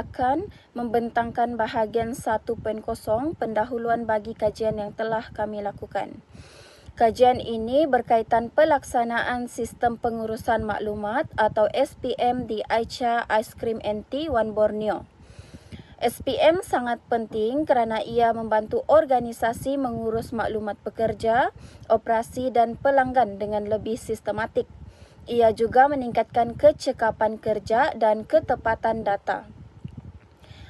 akan membentangkan bahagian 1.0 pendahuluan bagi kajian yang telah kami lakukan. Kajian ini berkaitan pelaksanaan sistem pengurusan maklumat atau SPM di Aicha Ice Cream NT One Borneo. SPM sangat penting kerana ia membantu organisasi mengurus maklumat pekerja, operasi dan pelanggan dengan lebih sistematik. Ia juga meningkatkan kecekapan kerja dan ketepatan data.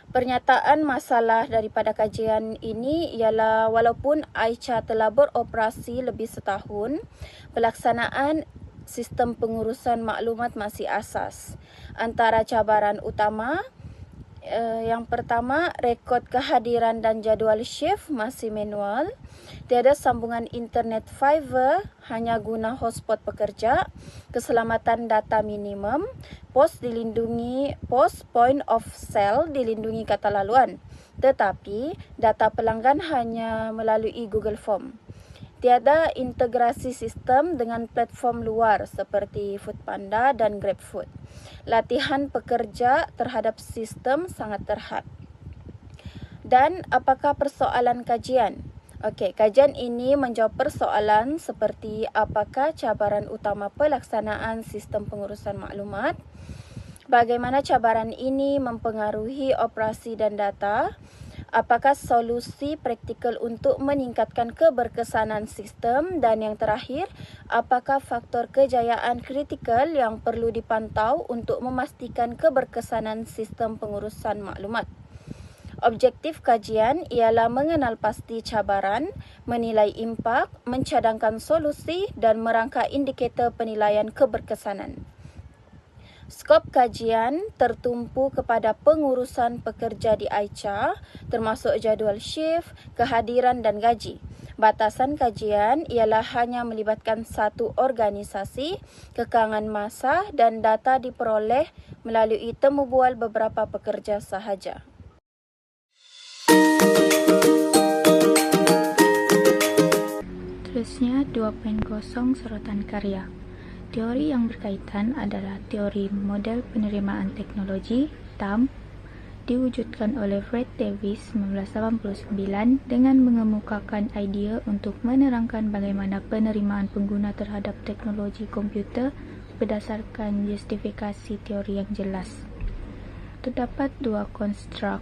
Pernyataan masalah daripada kajian ini ialah walaupun Aicha telah beroperasi lebih setahun, pelaksanaan sistem pengurusan maklumat masih asas. Antara cabaran utama, yang pertama, rekod kehadiran dan jadual shift masih manual. Tiada sambungan internet fiber, hanya guna hotspot pekerja. Keselamatan data minimum. Pos point of sale dilindungi kata laluan. Tetapi data pelanggan hanya melalui Google Form. Tiada integrasi sistem dengan platform luar seperti Foodpanda dan GrabFood. Latihan pekerja terhadap sistem sangat terhad. Dan apakah persoalan kajian? Okey, kajian ini menjawab persoalan seperti apakah cabaran utama pelaksanaan sistem pengurusan maklumat, bagaimana cabaran ini mempengaruhi operasi dan data, apakah solusi praktikal untuk meningkatkan keberkesanan sistem, dan yang terakhir, apakah faktor kejayaan kritikal yang perlu dipantau untuk memastikan keberkesanan sistem pengurusan maklumat. Objektif kajian ialah mengenal pasti cabaran, menilai impak, mencadangkan solusi dan merangka indikator penilaian keberkesanan. Skop kajian tertumpu kepada pengurusan pekerja di Aicha, termasuk jadual shift, kehadiran dan gaji. Batasan kajian ialah hanya melibatkan satu organisasi, kekangan masa dan data diperoleh melalui temu bual beberapa pekerja sahaja. Terusnya 2.0 sorotan karya. Teori yang berkaitan adalah teori model penerimaan teknologi (TAM) diwujudkan oleh Fred Davis 1989 dengan mengemukakan idea untuk menerangkan bagaimana penerimaan pengguna terhadap teknologi komputer berdasarkan justifikasi teori yang jelas. Terdapat dua konstruk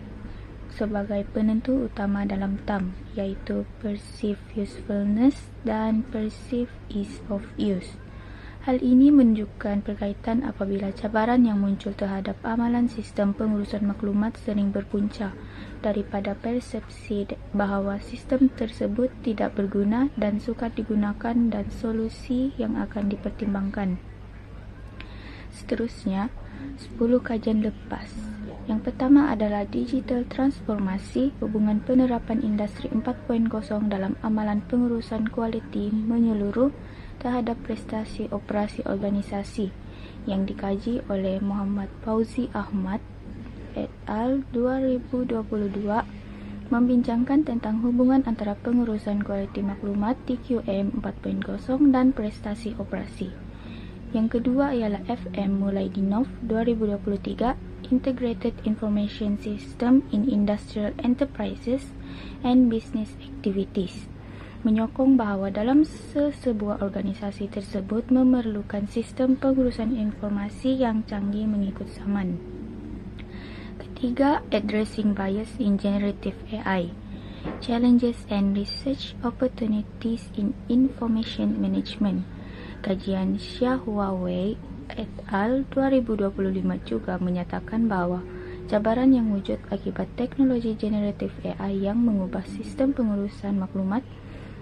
sebagai penentu utama dalam TAM, iaitu perceived usefulness dan perceived ease of use. Hal ini menunjukkan berkaitan apabila cabaran yang muncul terhadap amalan sistem pengurusan maklumat sering berpunca daripada persepsi bahawa sistem tersebut tidak berguna dan sukar digunakan dan solusi yang akan dipertimbangkan. Seterusnya, 10 kajian lepas. Yang pertama adalah digital transformasi, hubungan penerapan industri 4.0 dalam amalan pengurusan kualiti menyeluruh terhadap prestasi operasi organisasi yang dikaji oleh Muhammad Fauzi Ahmad et al. 2022 membincangkan tentang hubungan antara pengurusan kualiti maklumat TQM 4.0 dan prestasi operasi. Yang kedua ialah FM mulai di NOV 2023, Integrated Information System in Industrial Enterprises and Business Activities, menyokong bahawa dalam sesebuah organisasi tersebut memerlukan sistem pengurusan informasi yang canggih mengikut zaman. Ketiga, Addressing Bias in Generative AI, Challenges and Research Opportunities in Information Management. Kajian Xia Huawei et al. 2025 juga menyatakan bahawa cabaran yang wujud akibat teknologi generatif AI yang mengubah sistem pengurusan maklumat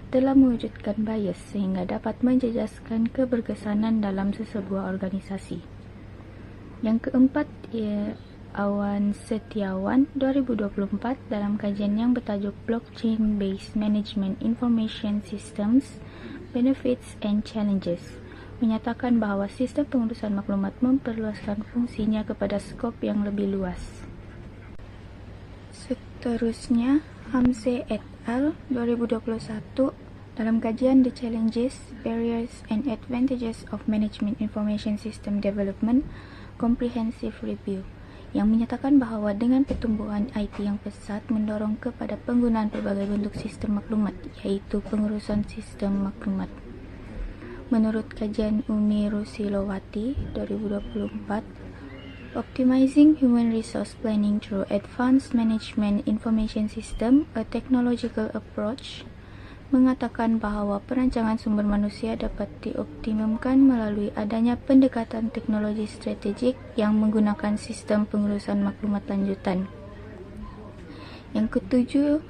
telah mewujudkan bias sehingga dapat menjejaskan keberkesanan dalam sesebuah organisasi. Yang keempat, Awan Setiawan 2024 dalam kajian yang bertajuk Blockchain Based Management Information Systems, Benefits and Challenges, menyatakan bahawa sistem pengurusan maklumat memperluaskan fungsinya kepada skop yang lebih luas. Seterusnya, Hamze et al. 2021 dalam kajian The Challenges, Barriers and Advantages of Management Information System Development Comprehensive Review yang menyatakan bahawa dengan pertumbuhan IT yang pesat mendorong kepada penggunaan pelbagai bentuk sistem maklumat, iaitu pengurusan sistem maklumat. Menurut kajian Umi Rusilowati 2024, Optimizing Human Resource Planning Through Advanced Management Information System, a Technological Approach, mengatakan bahawa perancangan sumber manusia dapat dioptimumkan melalui adanya pendekatan teknologi strategik yang menggunakan sistem pengurusan maklumat lanjutan. Yang ketujuh,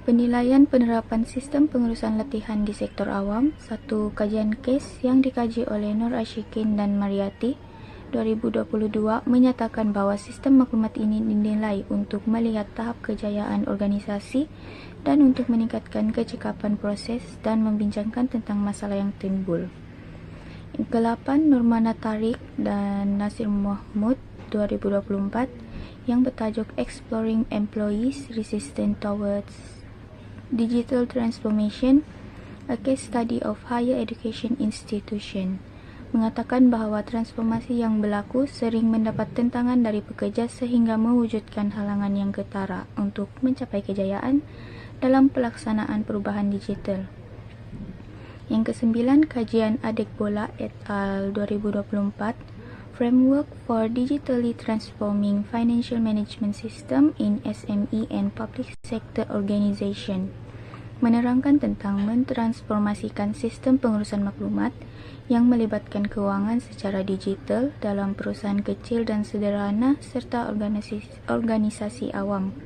penilaian penerapan sistem pengurusan latihan di sektor awam, satu kajian kes yang dikaji oleh Nur Ashikin dan Mariati 2022 menyatakan bahawa sistem maklumat ini dinilai untuk melihat tahap kejayaan organisasi dan untuk meningkatkan kecekapan proses dan membincangkan tentang masalah yang timbul. Yang ke-8, Nurmana Tariq dan Nasir Mahmud 2024 yang bertajuk Exploring Employees Resistant Towards Digital Transformation, a Case Study of Higher Education Institution, mengatakan bahawa transformasi yang berlaku sering mendapat tentangan dari pekerja sehingga mewujudkan halangan yang ketara untuk mencapai kejayaan dalam pelaksanaan perubahan digital. Yang ke-9, kajian Adegbola et al. 2024, Framework for Digitally Transforming Financial Management System in SME and Public Sector Organization, menerangkan tentang mentransformasikan sistem pengurusan maklumat yang melibatkan keuangan secara digital dalam perusahaan kecil dan sederhana serta organisasi awam.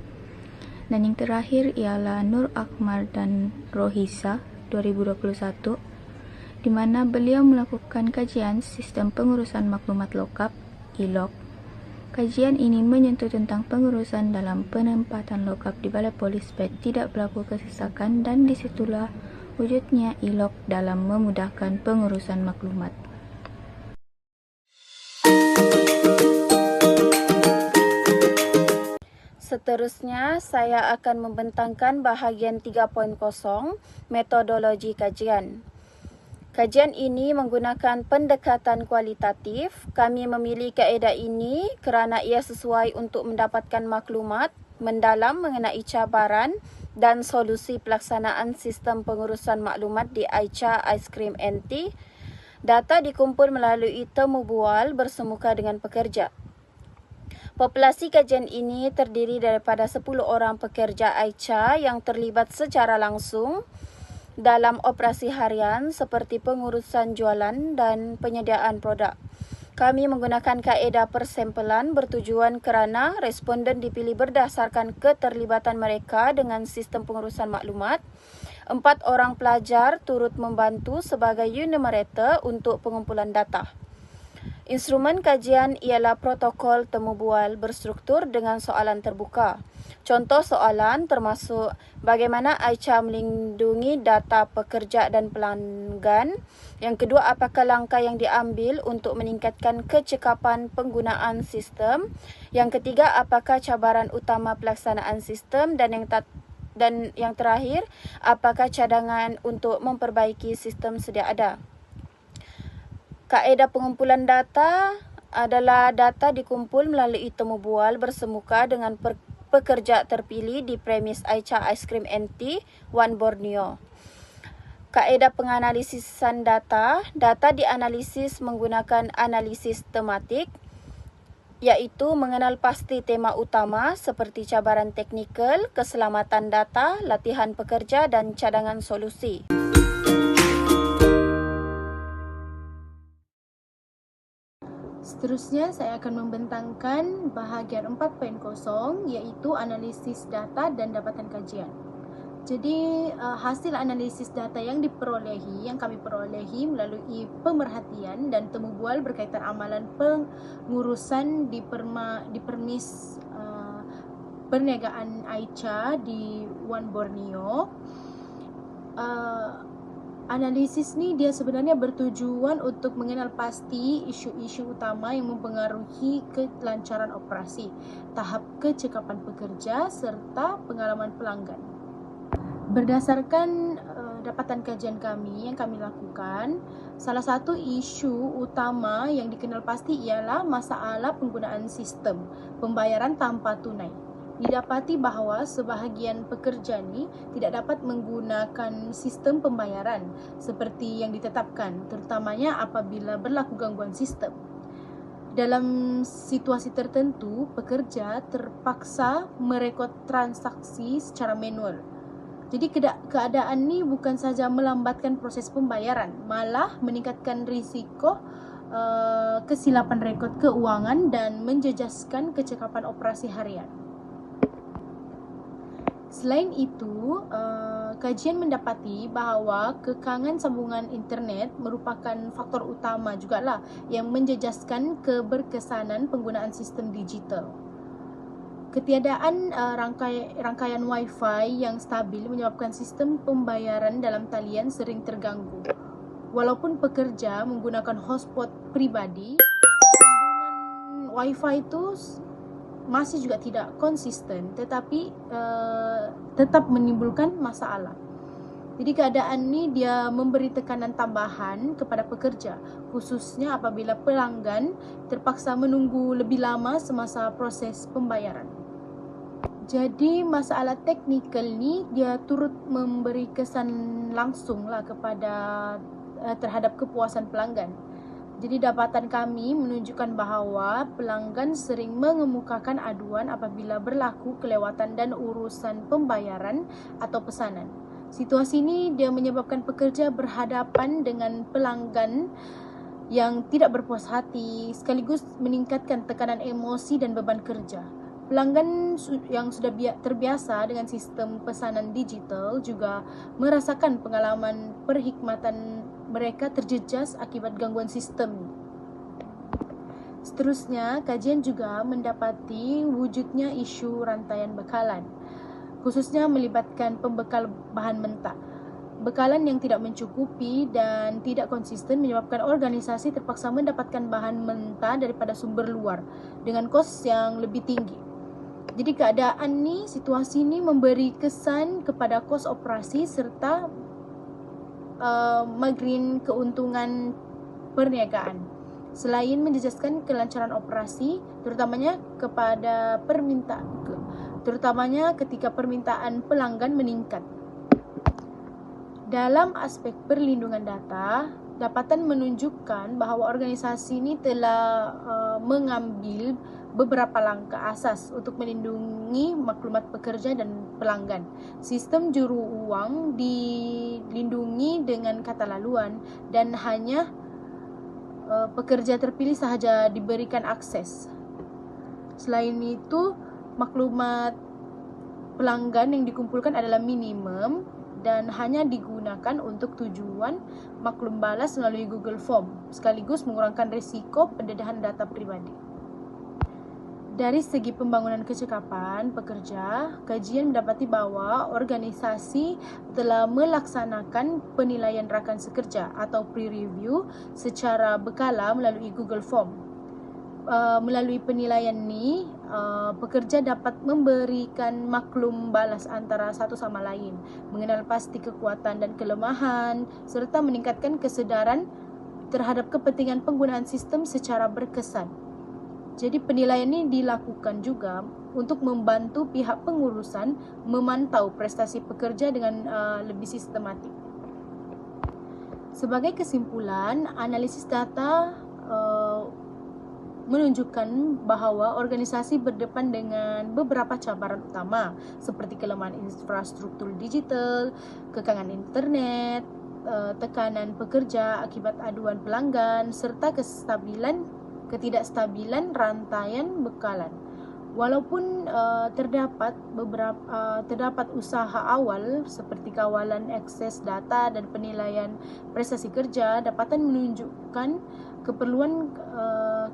Dan yang terakhir ialah Nur Akmal dan Rohisa 2021, di mana beliau melakukan kajian sistem pengurusan maklumat lokap (ILOK). Kajian ini menyentuh tentang pengurusan dalam penempatan lokap di Balai Polis supaya tidak berlaku kesesakan, dan disitulah wujudnya ILOK dalam memudahkan pengurusan maklumat. Seterusnya, saya akan membentangkan bahagian 3.0, metodologi kajian. Kajian ini menggunakan pendekatan kualitatif. Kami memilih kaedah ini kerana ia sesuai untuk mendapatkan maklumat mendalam mengenai cabaran dan solusi pelaksanaan sistem pengurusan maklumat di Aicha Ice Cream NT. Data dikumpul melalui temu bual bersemuka dengan pekerja. Populasi kajian ini terdiri daripada 10 orang pekerja Aicha yang terlibat secara langsung dalam operasi harian seperti pengurusan jualan dan penyediaan produk. Kami menggunakan kaedah persempelan bertujuan kerana responden dipilih berdasarkan keterlibatan mereka dengan sistem pengurusan maklumat. 4 orang pelajar turut membantu sebagai enumerator untuk pengumpulan data. Instrumen kajian ialah protokol temu bual berstruktur dengan soalan terbuka. Contoh soalan termasuk bagaimana Aicha melindungi data pekerja dan pelanggan. Yang kedua, apakah langkah yang diambil untuk meningkatkan kecekapan penggunaan sistem. Yang ketiga, apakah cabaran utama pelaksanaan sistem, dan yang terakhir, apakah cadangan untuk memperbaiki sistem sedia ada. Kaedah pengumpulan data adalah data dikumpul melalui temu bual bersemuka dengan pekerja terpilih di premis Aicha Ice Cream NT, One Borneo. Kaedah penganalisisan data dianalisis menggunakan analisis tematik, iaitu mengenal pasti tema utama seperti cabaran teknikal, keselamatan data, latihan pekerja dan cadangan solusi. Seterusnya, saya akan membentangkan bahagian 4.0, iaitu analisis data dan dapatan kajian. Jadi, hasil analisis data yang kami perolehi melalui pemerhatian dan temu bual berkaitan amalan pengurusan di permis perniagaan Aicha di One Borneo. Analisis ni dia sebenarnya bertujuan untuk mengenal pasti isu-isu utama yang mempengaruhi kelancaran operasi, tahap kecekapan pekerja serta pengalaman pelanggan. Berdasarkan dapatan kajian kami yang kami lakukan, salah satu isu utama yang dikenal pasti ialah masalah penggunaan sistem pembayaran tanpa tunai. Didapati bahawa sebahagian pekerja ni tidak dapat menggunakan sistem pembayaran seperti yang ditetapkan, terutamanya apabila berlaku gangguan sistem. Dalam situasi tertentu, pekerja terpaksa merekod transaksi secara manual. Jadi keadaan ni bukan saja melambatkan proses pembayaran, malah meningkatkan risiko kesilapan rekod keuangan dan menjejaskan kecekapan operasi harian. Selain itu, kajian mendapati bahawa kekangan sambungan internet merupakan faktor utama jugalah yang menjejaskan keberkesanan penggunaan sistem digital. Ketiadaan rangkaian Wi-Fi yang stabil menyebabkan sistem pembayaran dalam talian sering terganggu. Walaupun pekerja menggunakan hotspot pribadi, sambungan Wi-Fi itu masih juga tidak konsisten, tetapi tetap menimbulkan masalah. Jadi keadaan ni dia memberi tekanan tambahan kepada pekerja, khususnya apabila pelanggan terpaksa menunggu lebih lama semasa proses pembayaran. Jadi masalah teknikal ni dia turut memberi kesan langsung lah kepada terhadap kepuasan pelanggan. Jadi dapatan kami menunjukkan bahawa pelanggan sering mengemukakan aduan apabila berlaku kelewatan dan urusan pembayaran atau pesanan. Situasi ini dia menyebabkan pekerja berhadapan dengan pelanggan yang tidak berpuas hati, sekaligus meningkatkan tekanan emosi dan beban kerja. Pelanggan yang sudah terbiasa dengan sistem pesanan digital juga merasakan pengalaman perkhidmatan mereka terjejas akibat gangguan sistem. Seterusnya, kajian juga mendapati wujudnya isu rantaian bekalan, khususnya melibatkan pembekal bahan mentah. Bekalan yang tidak mencukupi dan tidak konsisten menyebabkan organisasi terpaksa mendapatkan bahan mentah daripada sumber luar dengan kos yang lebih tinggi. Jadi keadaan ni, situasi ni memberi kesan kepada kos operasi serta margin keuntungan perniagaan. Selain menjejaskan kelancaran operasi, terutamanya ketika permintaan pelanggan meningkat. Dalam aspek perlindungan data, dapatan menunjukkan bahawa organisasi ini telah mengambil beberapa langkah asas untuk melindungi maklumat pekerja dan pelanggan. Sistem juru uang dilindungi dengan kata laluan dan hanya pekerja terpilih sahaja diberikan akses. Selain itu, maklumat pelanggan yang dikumpulkan adalah minimum dan hanya digunakan untuk tujuan maklum balas melalui Google Form, sekaligus mengurangkan risiko pendedahan data pribadi. Dari segi pembangunan kecekapan pekerja, kajian mendapati bahawa organisasi telah melaksanakan penilaian rakan sekerja atau pre-review secara berkala melalui Google Form. Melalui penilaian ni, pekerja dapat memberikan maklum balas antara satu sama lain, mengenal pasti kekuatan dan kelemahan, serta meningkatkan kesedaran terhadap kepentingan penggunaan sistem secara berkesan. Jadi penilaian ini dilakukan juga untuk membantu pihak pengurusan memantau prestasi pekerja dengan lebih sistematik. Sebagai kesimpulan, analisis data menunjukkan bahawa organisasi berdepan dengan beberapa cabaran utama seperti kelemahan infrastruktur digital, kekangan internet, tekanan pekerja akibat aduan pelanggan, serta ketidakstabilan rantaian bekalan. Walaupun terdapat usaha awal seperti kawalan akses data dan penilaian prestasi kerja, dapatan menunjukkan keperluan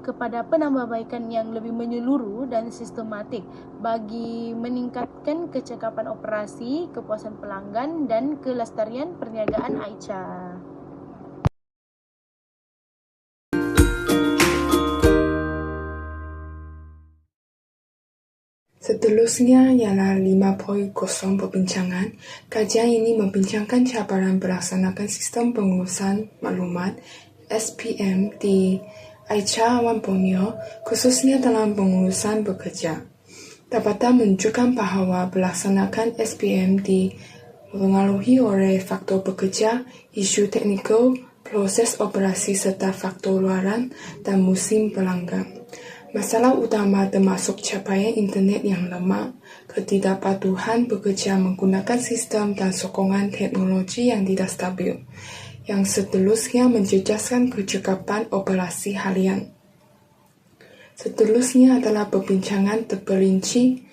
kepada penambahbaikan yang lebih menyeluruh dan sistematik bagi meningkatkan kecekapan operasi, kepuasan pelanggan dan kelestarian perniagaan Aicha. Seterusnya ialah 5.0 perbincangan. Kajian ini membincangkan cabaran melaksanakan sistem pengurusan maklumat SPM di Aicha Wan Borneo, khususnya dalam pengurusan bekerja. Dapatan menunjukkan bahawa melaksanakan SPM dipengaruhi oleh faktor bekerja, isu teknikal, proses operasi serta faktor luaran dan musim pelanggan. Masalah utama termasuk capaian internet yang lemah, ketidakpatuhan bekerja menggunakan sistem dan sokongan teknologi yang tidak stabil, yang seterusnya menjejaskan kecekapan operasi harian. Seterusnya adalah perbincangan terperinci.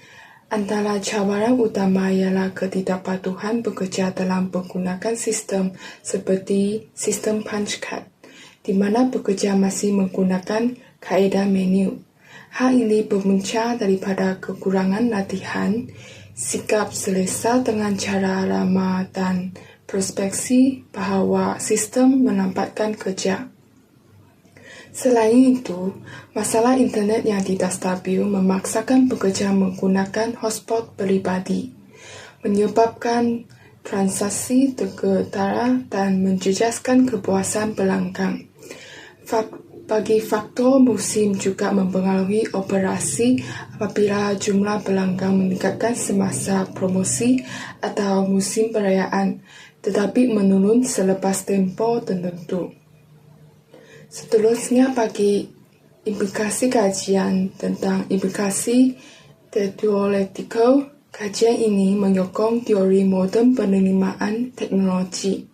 Antara cabaran utama ialah ketidakpatuhan bekerja dalam menggunakan sistem seperti sistem punch card, di mana pekerja masih menggunakan kaedah menu. Hal ini bermula daripada kekurangan latihan, sikap selesa dengan cara lama dan perspeksi bahawa sistem melambatkan kerja. Selain itu, masalah internet yang tidak stabil memaksakan pekerja menggunakan hotspot peribadi, menyebabkan transaksi tergedara dan menjejaskan kepuasan pelanggan. Bagi faktor musim juga mempengaruhi operasi apabila jumlah pelanggan meningkatkan semasa promosi atau musim perayaan, tetapi menurun selepas tempoh tertentu. Seterusnya bagi implikasi kajian tentang implikasi teoretikal, kajian ini menyokong teori moden penerimaan teknologi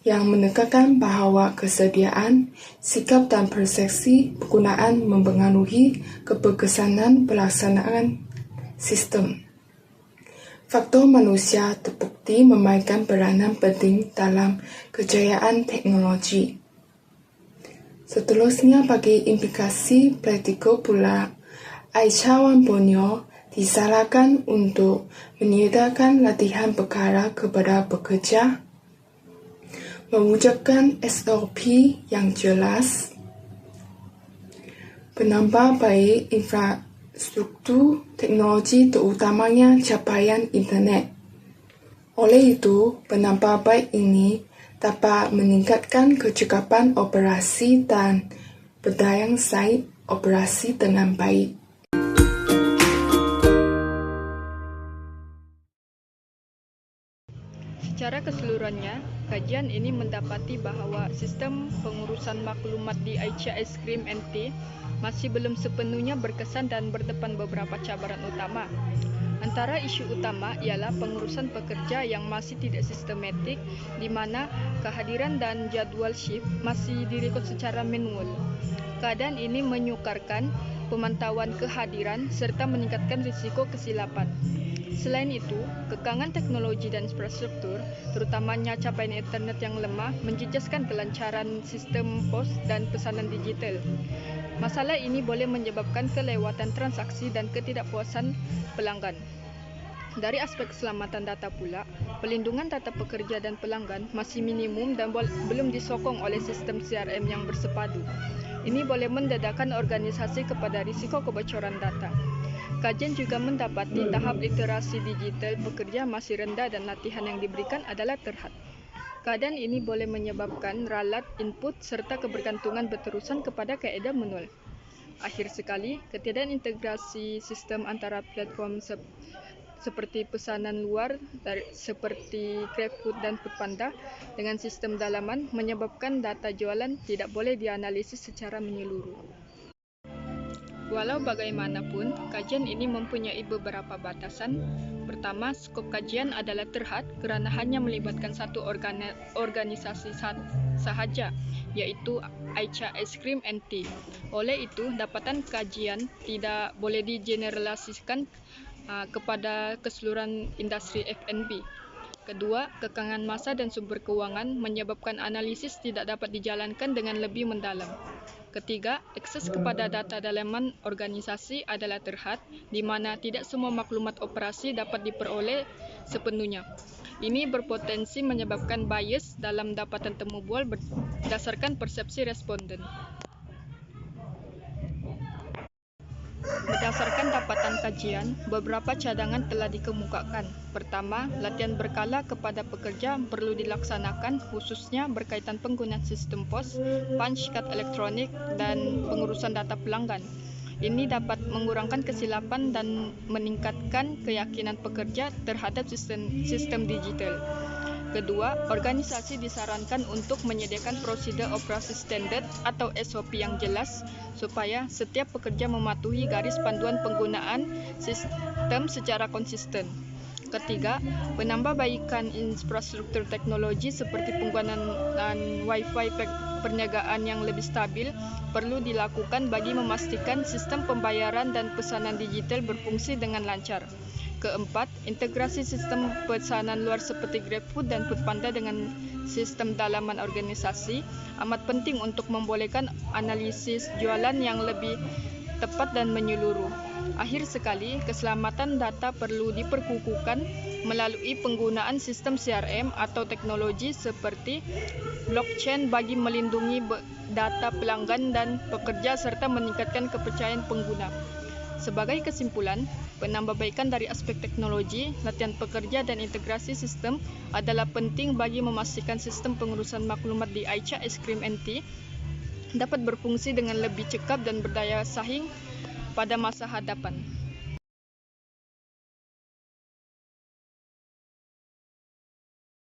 yang menekankan bahawa kesediaan, sikap dan persepsi penggunaan mempengaruhi keberkesanan pelaksanaan sistem. Faktor manusia terbukti memainkan peranan penting dalam kejayaan teknologi. Seterusnya bagi implikasi praktikal pula, Aicha Wan Borneo disarankan untuk menyediakan latihan perkara kepada pekerja, mewujudkan SOP yang jelas, menambah baik infrastruktur teknologi terutamanya capaian internet. Oleh itu, penambah baik ini dapat meningkatkan kecekapan operasi dan berdaya saing operasi dengan baik. Secara keseluruhannya, kajian ini mendapati bahawa sistem pengurusan maklumat di Aicha Ice Cream NT masih belum sepenuhnya berkesan dan berdepan beberapa cabaran utama. Antara isu utama ialah pengurusan pekerja yang masih tidak sistematik, di mana kehadiran dan jadual shift masih direkod secara manual. Keadaan ini menyukarkan pemantauan kehadiran serta meningkatkan risiko kesilapan. Selain itu, kekangan teknologi dan infrastruktur, terutamanya capaian internet yang lemah, menjejaskan kelancaran sistem pos dan pesanan digital. Masalah ini boleh menyebabkan kelewatan transaksi dan ketidakpuasan pelanggan. Dari aspek keselamatan data pula, pelindungan data pekerja dan pelanggan masih minimum dan belum disokong oleh sistem CRM yang bersepadu. Ini boleh mendedahkan organisasi kepada risiko kebocoran data. Kajian juga mendapati tahap literasi digital pekerja masih rendah dan latihan yang diberikan adalah terhad. Keadaan ini boleh menyebabkan ralat input serta kebergantungan berterusan kepada kaedah manual. Akhir sekali, ketidakintegrasi sistem antara platform seperti pesanan luar seperti GrabFood dan Foodpanda dengan sistem dalaman menyebabkan data jualan tidak boleh dianalisis secara menyeluruh. Walau bagaimanapun, kajian ini mempunyai beberapa batasan. Pertama, skop kajian adalah terhad kerana hanya melibatkan satu organisasi sahaja, iaitu Aicha Ice Cream NT. Oleh itu, dapatan kajian tidak boleh digeneralisasikan kepada keseluruhan industri F&B. Kedua, kekangan masa dan sumber kewangan menyebabkan analisis tidak dapat dijalankan dengan lebih mendalam. Ketiga, akses kepada data dalaman organisasi adalah terhad, di mana tidak semua maklumat operasi dapat diperoleh sepenuhnya. Ini berpotensi menyebabkan bias dalam dapatan temu bual berdasarkan persepsi responden. Berdasarkan dapatan kajian, beberapa cadangan telah dikemukakan. Pertama, latihan berkala kepada pekerja perlu dilaksanakan, khususnya berkaitan penggunaan sistem pos, punch card elektronik, dan pengurusan data pelanggan. Ini dapat mengurangkan kesilapan dan meningkatkan keyakinan pekerja terhadap sistem digital. Kedua, organisasi disarankan untuk menyediakan prosedur operasi standard atau SOP yang jelas supaya setiap pekerja mematuhi garis panduan penggunaan sistem secara konsisten. Ketiga, penambahbaikan infrastruktur teknologi seperti penggunaan Wi-Fi perniagaan yang lebih stabil perlu dilakukan bagi memastikan sistem pembayaran dan pesanan digital berfungsi dengan lancar. Keempat, integrasi sistem pesanan luar seperti GrabFood dan Foodpanda dengan sistem dalaman organisasi amat penting untuk membolehkan analisis jualan yang lebih tepat dan menyeluruh. Akhir sekali, keselamatan data perlu diperkukuhkan melalui penggunaan sistem CRM atau teknologi seperti blockchain bagi melindungi data pelanggan dan pekerja serta meningkatkan kepercayaan pengguna. Sebagai kesimpulan, penambahbaikan dari aspek teknologi, latihan pekerja dan integrasi sistem adalah penting bagi memastikan sistem pengurusan maklumat di Aicha Es Krim NT dapat berfungsi dengan lebih cekap dan berdaya saing pada masa hadapan.